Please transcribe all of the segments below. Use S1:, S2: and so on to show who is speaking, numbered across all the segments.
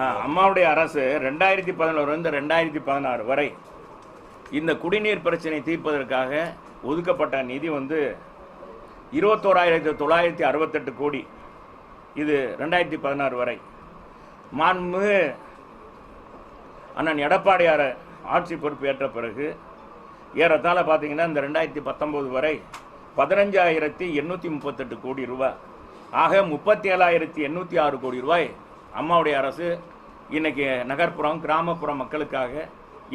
S1: அம்மாவுடைய அரசு 2011 2016 வரை இந்த குடிநீர் பிரச்சனை தீர்ப்பதற்காக ஒதுக்கப்பட்ட நிதி 21,968 கோடி. இது 2016 வரை. மாண்புமிகு அண்ணன் எடப்பாடியார் ஆட்சி பொறுப்பு ஏற்ற பிறகு ஏறத்தாழ பார்த்தீங்கன்னா இந்த 2019 வரை 15,838 கோடி ரூபாய், ஆக 37,806 கோடி ரூபாய் அம்மாவுடைய அரசு இன்னைக்கு நகர்ப்புறம் கிராமப்புற மக்களுக்காக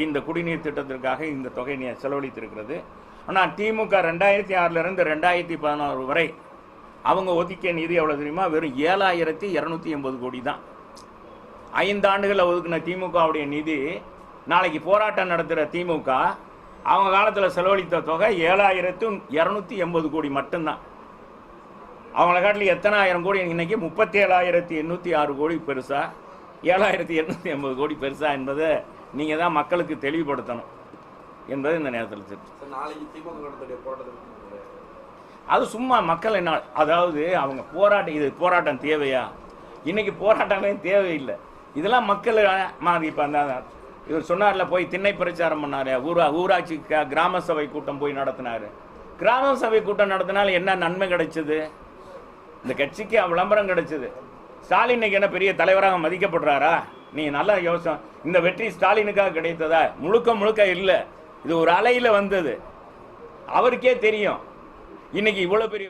S1: இந்த குடிநீர் திட்டத்திற்காக இந்த தொகையை செலவழித்திருக்கிறது. ஆனால் திமுக 2006 2016 வரை அவங்க ஒதுக்கிய நிதி எவ்வளோ தெரியுமா? வெறும் 7,280 கோடி தான். 5 ஆண்டுகளில் ஒதுக்கின திமுகவுடைய நிதி நாளைக்கு போராட்டம் நடத்துகிற திமுக அவங்க காலத்தில் செலவழித்த தொகை 7,280 கோடி மட்டும்தான். அவங்கள காட்டில் எத்தனை ஆயிரம் கோடி இன்னைக்கு 37,806 கோடி பெருசா, 7,880 கோடி பெருசா என்பதை நீங்கள் தான் மக்களுக்கு தெளிவுபடுத்தணும் என்பது இந்த நேரத்தில் அது சும்மா மக்கள் என்ன, அதாவது அவங்க போராட்டம் தேவையா? இன்னைக்கு போராட்டமே தேவையில்லை. இதெல்லாம் மக்கள் இப்போ அந்த இவர் சொன்னார்ல, போய் திண்ணை பிரச்சாரம் பண்ணாரு, ஊராட்சி கிராம சபை கூட்டம் போய் நடத்தினாரு. கிராம சபை கூட்டம் நடத்தினால என்ன நன்மை கிடைச்சது? இந்த கட்சிக்கு விளம்பரம் கிடைச்சது. ஸ்டாலின் இன்னைக்கு என்ன பெரிய தலைவராக மதிக்கப்படுறாரா? நீ நல்லா யோசனை. இந்த வெற்றி ஸ்டாலினுக்காக கிடைத்ததா? முழுக்க இல்லை. இது ஒரு அலையில் வந்தது. அவருக்கே தெரியும் இன்னைக்கு இவ்வளோ பெரிய